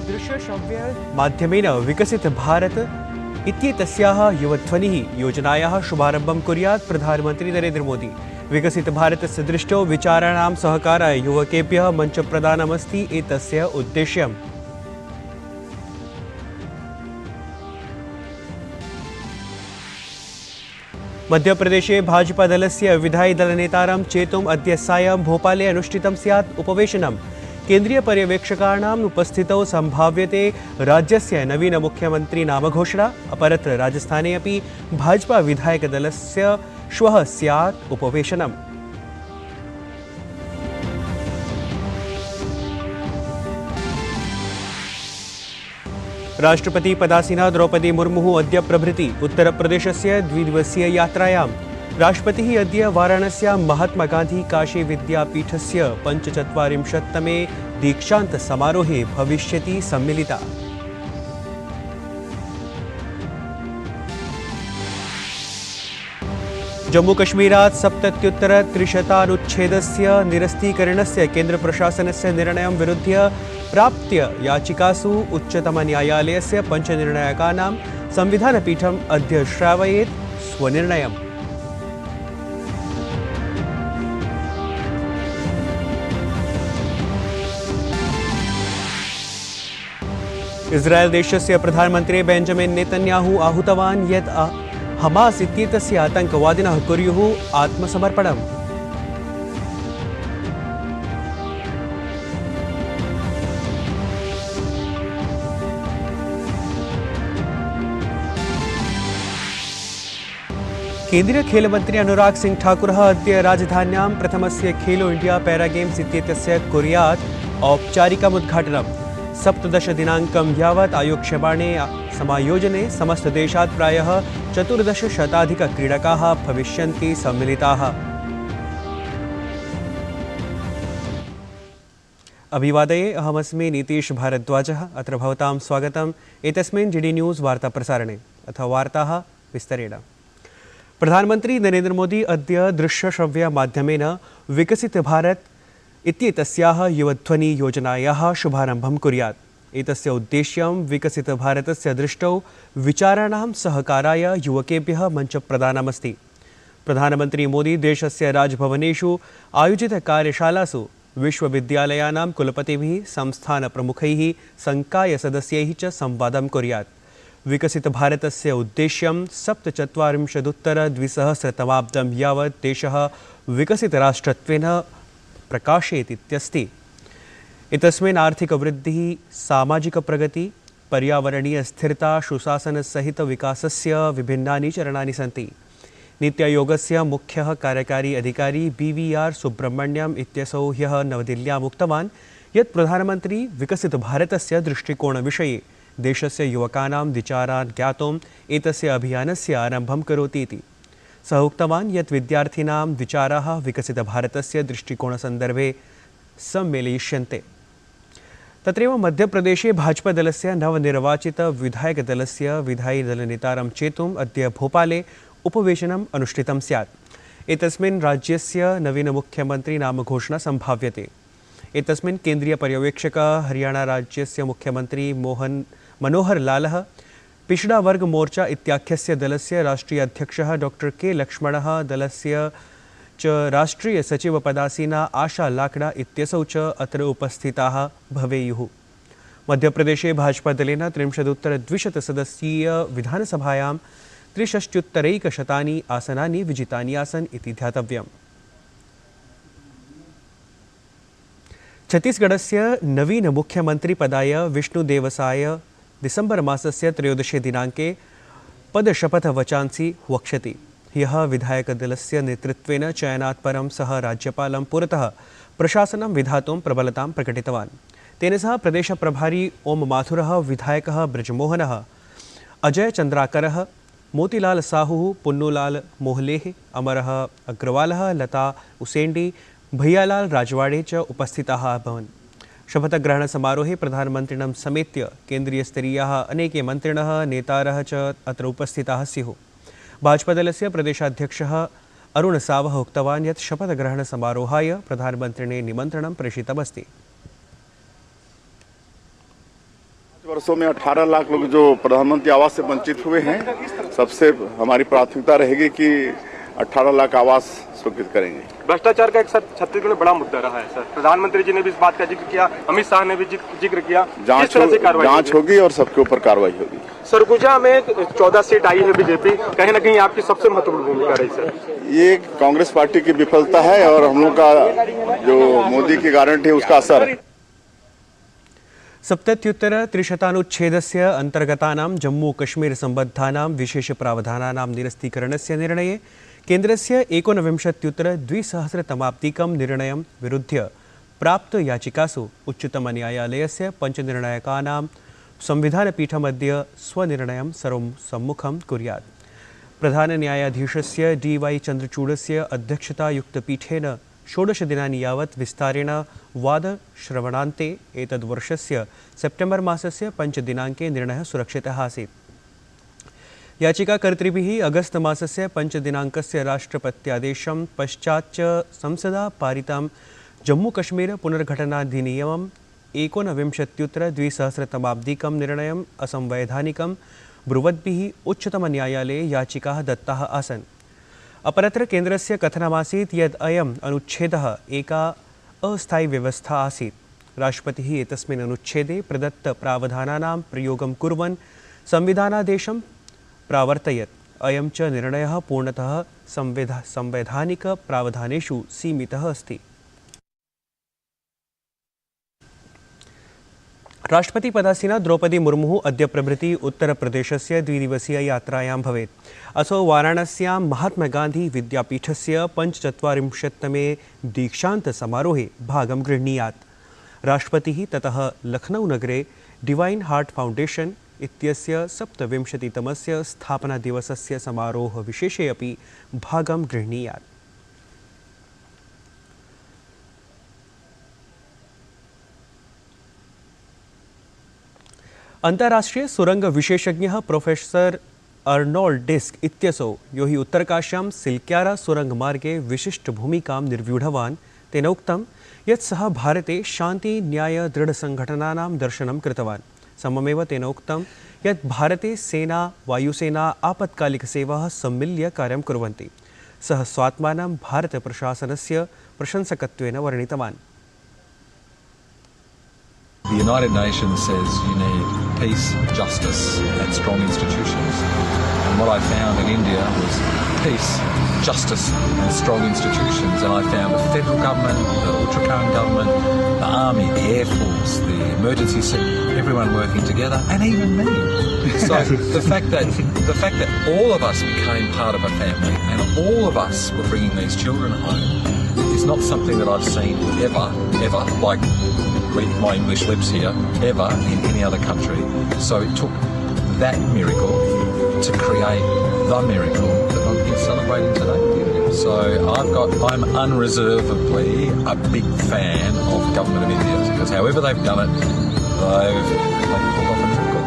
दृश्य श्रव्य माध्यमेन विकसित भारत इत्येतस्याः युवध्वनिः योजनायाः शुभारम्भं कुर्यात् प्रधानमन्त्री नरेंद्र मोदी। विकसित भारतस्य दृष्टौ विचाराणां सहकाराय युवकेभ्यः मञ्चप्रदानमस्ति एतस्य उद्देश्यम्। मध्यप्रदेशे भाजपा दलस्य विधायि दलनेतारं चेतुम् अद्य सायं भोपाले अनुष्ठितं स्यात् उपवेशनम्। केन्द्रीय पर्यवेक्षकाणाम् उपस्थितौ सम्भाव्यते राज्यस्य नवीन मुख्यमंत्री नामघोषणा। अपरत्र राजस्थाने अपि भाजपा विधायक दलस्य श्वः स्यात् उपवेशनम्। राष्ट्रपति पदासीना द्रौपदी मुर्मु अद्य प्रभृति उत्तरप्रदेशस्य द्विदिवसीय यात्रायाम्। राष्ट्रपतिः अद्य वाराणस्यां महात्मा गांधी काशी विद्यापीठस्य 45तमे दीक्षांत समारोहे भविष्यति सम्मिलिता। जम्मूकश्मीरात् 77-त्रिशतानुच्छेदस्य निरस्तीकरणस्य केन्द्रप्रशासनस्य निर्णयं विरुध्य प्राप्त्य याचिकासु उच्चतमन्यायालयस्य पञ्चनिर्णायकानां संविधानपीठम् अद्य श्रावयेत् स्वनिर्णयम्। इस्राएल देशस्य प्रधानमन्त्री बेंजामिन नेतन्याहू आहूतवान् यत् हमास इत्येतस्य आतङ्कवादिनः कुर्युः आत्मसमर्पणम्। केन्द्रीय खेलमन्त्री अनुराग सिंह ठाकुरः अद्य राजधान्यां प्रथमस्य खेलो इंडिया पैरा गेम्स इत्येतस्य कुर्यात् औपचारिकम् उद्घाटनम्। 17 दिनाङ्कं यावत् आयोक्ष्यमाणे समायोजने समस्तदेशात् प्रायः 1400 क्रीडकाः भविष्यन्ति सम्मिलिताः। अभिवादये, अहमस्मि नीतीश भारद्वाजः। अत्र भवतां स्वागतम् एतस्मिन् जीडी न्यूज़ वार्ताप्रसारणे। अथ वार्ताः विस्तरेण। प्रधानमन्त्री नरेंद्र मोदी अद्य दृश्यश्रव्य माध्यमेन विकसित भारत इत्येतस्याः युवध्वनि योजनायाः शुभारम्भं कुर्यात्। एतस्य उद्देश्यं विकसित भारतस्य दृष्टौ विचाराणां सहकाराय युवकेभ्यः मञ्चप्रदानमस्ति। प्रधानमन्त्री मोदी देशस्य राजभवनेषु आयोजितकार्यशालासु विश्वविद्यालयानां कुलपतिभिः, संस्थानप्रमुखैः, संकायसदस्यैः च संवादं कुर्यात्। विकसित भारतस्य उद्देश्यं 47-उत्तर-2000 यावत् देशः विकसितराष्ट्रत्वेन प्रकाशयेदित्यस्ति। एतस्मिन् आर्थिकवृद्धिः, सामाजिकप्रगति, पर्यावरणीय स्थिरता, सुशासनसहित विकासस्य विभिन्नानि चरणानि सन्ति। नीति आयोगस्य मुख्यः कार्यकारी अधिकारी BVR सुब्रह्मण्यम् इत्यसौ ह्यः नवदिल्ल्याम् उक्तवान् यत् प्रधानमन्त्री विकसित भारतस्य दृष्टिकोणविषये देशस्य युवकानां विचारान् ज्ञातुम् एतस्य अभियानस्य आरम्भं करोति इति। सः उक्तवान् यत् विद्यार्थिनां विचाराः विकसित भारतस्य दृष्टिकोणसन्दर्भे सम्मेलयिष्यन्ते। तत्रैव मध्यप्रदेशे भाजपादलस्य नवनिर्वाचित विधायकदलस्य विधायि दलनेतारं चेतुम् अद्य भोपाले उपवेशनम् अनुष्ठितं स्यात्। एतस्मिन् राज्यस्य नवीनमुख्यमन्त्री नामघोषणा सम्भाव्यते। एतस्मिन् केन्द्रीय पर्यवेक्षकः हरियाणाराज्यस्य मुख्यमन्त्री मनोहर लालः, पिछड़ा वर्ग मोर्चा इत्याख्यस्य दलस्य राष्ट्रीय अध्यक्षः डॉक्टर के लक्ष्मणः, दलस्य च राष्ट्रीय सचिव पदासीना आशा लाकड़ा इत्यसौ च अत्र उपस्थिताः भवेयुः। मध्यप्रदेशे भाजपादलेन 30-उत्तर-200 सदस्यीय विधानसभायां 63 आसनानि विजितानि आसन् इति ध्यातव्यम्। छत्तीसगढ़स्य नवीन मुख्यमन्त्रिपदाय विष्णुदेवसाय दिसम्बर मासस्य 13 दिनाङ्के पदशपथवचांसि वक्ष्यति। ह्यः विधायकदलस्य नेतृत्वेन चयनात् परं सः राज्यपालं पुरतः प्रशासनं विधातुं प्रबलतां प्रकटितवान्। तेन सह प्रदेशप्रभारी ओम माथुरः, विधायकः ब्रजमोहनः, अजय चन्द्राकरः, मोतीलाल साहू, पुन्नूलाल मोहलेः, अमरः अग्रवालः, लता उसेण्डी, भैयालाल राजवाड़े च उपस्थिताः अभवन्। शपथग्रहणसमारोहे प्रधानमन्त्रिणं समेत्य केन्द्रीयस्तरीयाः अनेके मन्त्रिणः, नेतारः च अत्र उपस्थिताः स्युः। भाजपादलस्य प्रदेशाध्यक्षः अरुण सावः उक्तवान् यत् शपथग्रहणसमारोहाय प्रधानमन्त्रिणे निमन्त्रणं प्रेषितमस्ति। वर्षों में 18 लाख लोग जो प्रधानमंत्री आवास से वंचित हुए हैं, सबसे हमारी प्राथमिकता रहेगी कि 18 लाख आवास स्वीकृत करेंगे। भ्रष्टाचार का एक सर छत्तीसगढ़ में बड़ा मुद्दा रहा है सर, प्रधानमंत्री जी ने भी इस बात का जिक्र किया, अमित शाह ने भी जिक्र किया। जांच होगी और सबके ऊपर कार्रवाई होगी। सरगुजा में 14 सीट आई है बीजेपी, कहीं ना कहीं आपकी सबसे महत्वपूर्ण भूमिका रही सर। ये कांग्रेस पार्टी की विफलता है और हम लोग का जो मोदी की गारंटी है उसका असर है। 77-300अनुच्छेदस्य अंतर्गतानां जम्मू-कश्मीर-सम्बद्धानां विशेषप्रावधानानां निरस्तीकरणस्य निर्णये केन्द्रस्य 19-2सहस्रतमाब्दीकं निर्णयं विरुध्य प्राप्तयाचिकासु उच्चतमन्यायालयस्य पञ्चनिर्णायकानां संविधानपीठमद्य स्वनिर्णयं सर्वसम्मुखं कुर्यात्। प्रधानन्यायाधीशस्य DY चन्द्रचूडस्य अध्यक्षतायुक्तपीठेन 16 दिनानि यावत् विस्तारेण वादश्रवणान्ते एतद्वर्षस्य सेप्टेम्बर् मासस्य 5 दिनाङ्के निर्णयः सुरक्षितः आसीत्। याचिकाकर्तृभिः अगस्त मासस्य 5 दिनाङ्कस्य राष्ट्रपत्यादेशं पश्चाच्च संसदा पारितं जम्मूकश्मीर पुनर्घटनाधिनियमम् 19-2सहस्रतमाब्दीकं निर्णयम् असंवैधानिकं ब्रुवद्भिः उच्चतमन्यायालये याचिकाः दत्ताः आसन्। अपरत्र केन्द्रस्य कथनमासीत् यत् अयम् अनुच्छेदः एका अस्थायी व्यवस्था आसीत्। राष्ट्रपतिः एतस्मिन् अनुच्छेदे प्रदत्तप्रावधानानां प्रयोगं कुर्वन् संविधानादेशं प्रावर्तयत्। अयं च निर्णयः पूर्णतः संवैधानिकप्रावधानेषु सीमितः अस्ति। राष्ट्रपतिपदासीना द्रौपदी मुर्मुः अद्य प्रभृति उत्तरप्रदेशस्य द्विदिवसीययात्रायां भवेत्। असौ वाराणस्यां महात्मागान्धी विद्यापीठस्य 45तमे दीक्षान्तसमारोहे भागं गृह्णीयात्। राष्ट्रपतिः ततः लखनऊनगरे डिवाइन हार्ट फाउण्डेशन् इत्यस्य 27तमस्य स्थापनादिवसस्य समारोहविशेषे अपि भागं गृह्णीयात्। अन्ताराष्ट्रीय सुरंग विशेषज्ञः प्रोफेसर अर्नोल्ड डिस्क इत्यसौ यो हि उत्तरकाश्यां सिल्क्यारा सुरंगमार्गे विशिष्टभूमिकां निर्व्यूढवान् तेन उक्तं यत् सः भारते शान्ति न्याय दृढसङ्घटनानां दर्शनं कृतवान्। सममेव तेन उक्तं यत् भारते सेना वायुसेना आपत्कालिकसेवाः सम्मिल्य कार्यं कुर्वन्ति। सः स्वात्मानं भारतप्रशासनस्य प्रशंसकत्वेन वर्णितवान्। The United Nations says you need peace, justice and strong institutions. And what I found in India was peace, justice and strong institutions. And I found the federal government, the Uttarakhand government, the army, the air force, the emergency sector, everyone working together, and even me. So the fact that all of us became part of a family and all of us were bringing these children home is not something that I've seen ever, like read my English lips here, ever in any other country. So it took that miracle to create the miracle that I'm here celebrating today. So I'm unreservedly a big fan of the government of India because however they've done it, they've pulled off a miracle.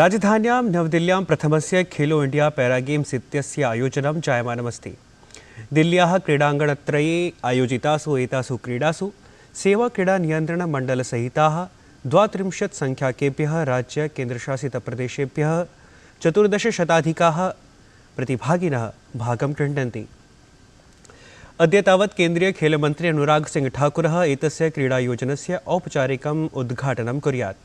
राजधान्यां नवदिल्ल्यां प्रथमस्य खेलो India para games इत्यस्य आयोजनं जायमानमस्ति। दिल्ल्याः क्रीडाङ्गणत्रये आयोजितासु एतासु क्रीडासु सेवाक्रीडानियन्त्रणमण्डलसहिताः 32 संख्याकेभ्यः राज्य केन्द्रशासितप्रदेशेभ्यः 14 शताधिकाः प्रतिभागिनः भागं गृह्णन्ति। अद्य तावत् केन्द्रीय खेलमन्त्री अनुराग सिंह ठाकुरः एतस्य क्रीडायोजनस्य औपचारिकम् उद्घाटनं कुर्यात्।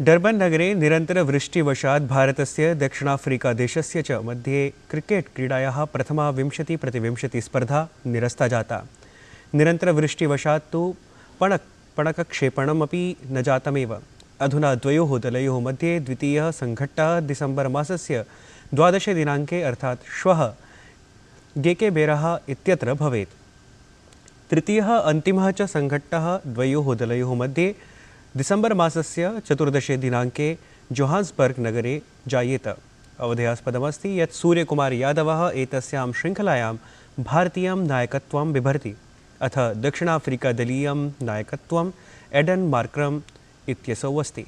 डर्बन नगरे निरन्तरवृष्टिवशात् भारतस्य दक्षिणाफ्रीकादेशस्य च मध्ये क्रिकेट् क्रीडायाः प्रथमा 20-20 स्पर्धा निरस्ता जाता। निरन्तरवृष्टिवशात् तु पणकक्षेपणमपि न जातमेव। अधुना द्वयोः दलयोः मध्ये द्वितीयः सङ्घट्टः डिसेम्बर् मासस्य 12 दिनाङ्के अर्थात् श्वः गेकेबेरः इत्यत्र भवेत्। तृतीयः अन्तिमः च सङ्घट्टः द्वयोः दलयोः मध्ये डिसेम्बर् मासस्य 14 दिनाङ्के जोहान्स्बर्ग् नगरे जायेत। अवधेयास्पदमस्ति यत् सूर्यकुमार यादवः एतस्यां शृङ्खलायां भारतीयं नायकत्वं बिभर्ति। अथ दक्षिणाफ्रीकादलीयं नायकत्वं एडन् मार्क्रम् इत्यसौ अस्ति।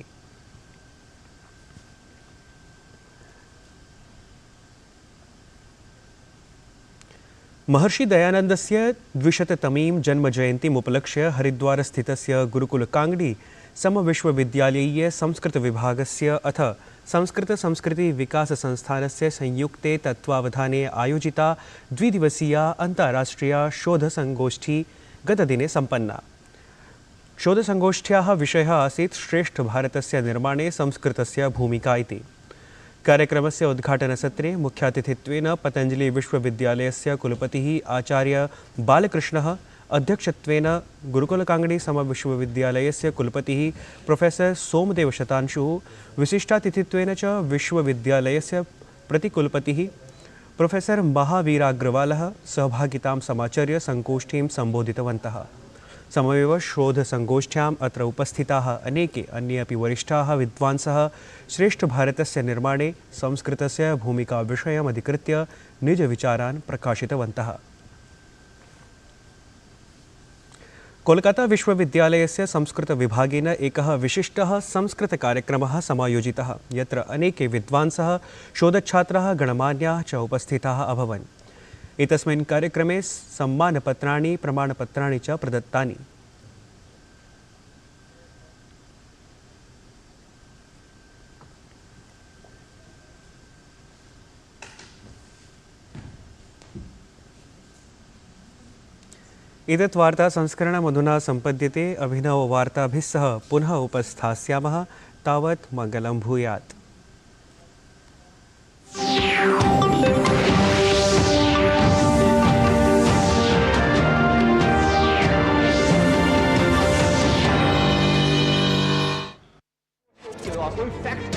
महर्षि दयानन्दस्य 200तमीं जन्मजयन्तीम् उपलक्ष्य हरिद्वारस्थितस्य गुरुकुलकाङ्गडी समविश्वविद्यालयीय संस्कृतविभागस्य अथ संस्कृत-संस्कृति-विकास-संस्थानस्य संयुक्ते तत्त्वावधाने आयोजिता द्विदिवसीया अन्ताराष्ट्रिया शोधसङ्गोष्ठी गतदिने सम्पन्ना। शोधसङ्गोष्ठ्याः विषयः आसीत् श्रेष्ठभारतस्य निर्माणे संस्कृतस्य भूमिका इति। कार्यक्रमस्य उद्घाटनसत्रे मुख्यातिथित्वेन पतञ्जलि विश्वविद्यालयस्य कुलपतिः आचार्य बालकृष्णः, अध्यक्षत्वेन गुरुकुलकाङ्गडी समविश्वविद्यालयस्य कुलपतिः प्रोफेसर सोमदेव शतांशुः, विशिष्टातिथित्वेन च विश्वविद्यालयस्य प्रतिकुलपतिः प्रोफेसर महावीराग्रवालः सहभागितां समाचर्य संगोष्ठीं सम्बोधितवन्तः। सममेव शोधसङ्गोष्ठ्याम् अत्र उपस्थिताः अनेके अन्ये अपि वरिष्ठाः विद्वांसः श्रेष्ठभारतस्य निर्माणे संस्कृतस्य भूमिकाविषयम् अधिकृत्य निजविचारान् प्रकाशितवन्तः। कोलकाता विश्वविद्यालयस्य संस्कृतविभागेन एकः विशिष्टः संस्कृतकार्यक्रमः समायोजितः, यत्र अनेके विद्वांसः, शोधच्छात्राः, गणमान्याः च उपस्थिताः अभवन्। एतस्मिन् कार्यक्रमे सम्मानपत्राणि, प्रमाणपत्राणि च प्रदत्तानि। एतत् वार्ता संस्करणम् अधुना सम्पद्यते। अभिनववार्ताभिः सह पुनः उपस्थास्यामः। तावत् मङ्गलं भूयात्।